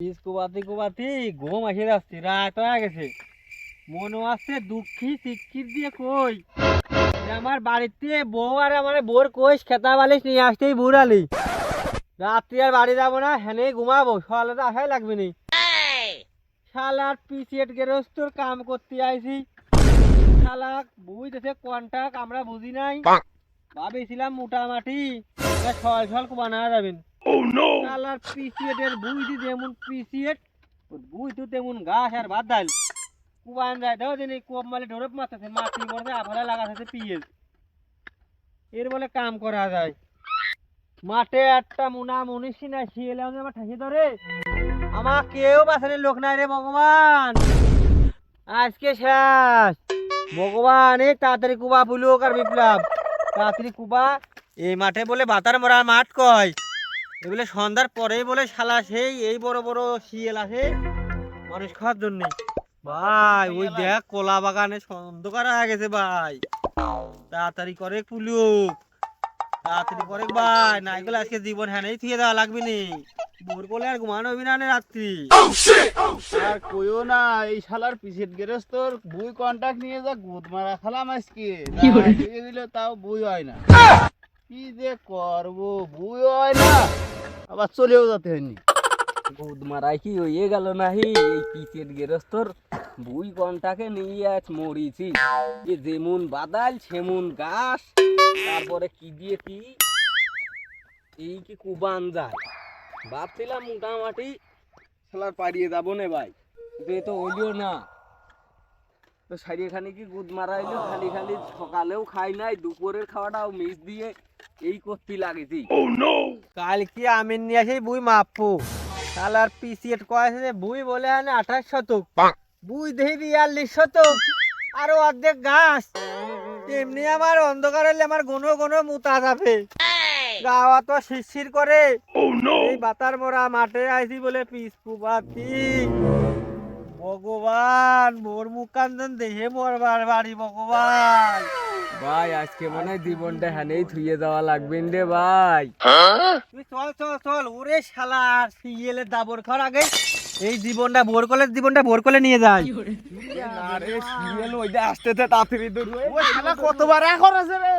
Piece কোবাতে ঘুম এসে যাচ্ছে, রাত হয়ে গেছে। মনে হচ্ছে দুঃখী শিক্ষিত দিয়ে কই যে আমার বাড়িতে বউ আর আমার বোর কইস খেতা বালিশ নিয়ে আসতেই বুড়ালি। রাত্রি আর বাড়ি যাবো না, হেনে ঘুমাবো, সকালে তো আসাই লাগবে নি। শালার পিসিয়েট গেরস্তর কাম করতে আইছি, শালা বুঝতেছে কন্টাক আমরা বুঝি নাই। ভাবেছিলাম মোটামাটি ছল ছল কুবানা যাবেন। শালার পিসিয়েটের বুঝি যেমন পিসিয়েট, ওর বুঝ তো তেমন ঘাস আর ভাত ডাল কুবান যায়। দেখো দিন কোপ মালে ঢোরপ মারতেছে, মাটি পড়ছে আফালা লাগাতেছে পিএস। এর বলে কাম করা যায়। মাঠে একটা মুনা মনীষী না শিয়েলাম আমার ঠাসি ধরে, আমার কেউ বাঁচানোর লোক নাই রে ভগবান। আজকে শেষ ভগবান, এই তাড়াতাড়ি কুবা পুলুক আর বিপ্লব, তাড়াতাড়ি কুবা। এই মাঠে বলে বাতার মরা মাঠ কয়, এগুলো সন্ধ্যার পরেই বলে শালা সেই এই বড় বড় শিয়াল আসে মানুষ খাওয়ার জন্য। ভাই ওই দেখ কলা বাগানে অন্ধকার হয়ে গেছে ভাই, তাড়াতাড়ি করে পুলুক, তাড়াতাড়ি করে ভাই, না এগুলো আজকে জীবন হ্যানেই থুয়ে দেওয়া লাগবে নি। ভোর করলে আর ঘুমানো হবি না রাত্রি। আর কইও না, এই শালার পিছের গেরস্তর বুই কন্টাক্ট নিয়ে যা গুদ মারা খালাম আজকে, দিয়ে দিলে তাও বুই হয় না। কি যে করবো, বুই হয় না, আবার চলেও যেতে হয়নি। গুদ মারাই কি হয়ে গেল নাহি, এই পিচের গেরস্তর বুই কনটাকে নিয়ে আজ মরিছি। যে যেমন বাদাল সেমন ঘাস, তারপরে কি দিয়ে কি এই কি কুবান যায়। ভাবছিলাম মোটামুটি খেলার পাড়িয়ে যাবো না ভাই, কিন্তু এ তো হইলিও না। তো সারিয়ে খানি কি গুদ মারাইলো, খালি খালি সকালেও খাই নাই, দুপুরের খাওয়াটাও মিস দিয়ে এই করতে লাগেছি। কালকে আমিন নিয়ে আসি বুই মাপু, শালার পিসিয়েট কয়েছে যে বুই বলে আনে 28 শতক, বুই দেহি 42 শতক, আরো অর্ধেক ঘাস। এমনি আমার অন্ধকার হলে আমার ঘন ঘন মুতা যাবে, গাওয়া তো শিরশির করে। এই বাতার মোরা মাঠে আইছি বলে পিস কুবাতি। ভগবান মোর মুখান দেহে মরবার বাড়ি ভগবান। ভাই আজকে মনে হয় জীবনটা হ্যানেই থুয়ে যাওয়া লাগবে রে ভাই। তুই চল চল চল, ওরে শালা সিএলের দাবর খাওয়ার আগে এই জীবনটা ভোর করে নিয়ে যায়। না রে, সিরিয়াল ওইটা আসতে তাড়াতাড়ি ধরবে। ওই শালা কতবার এখন আছে রে।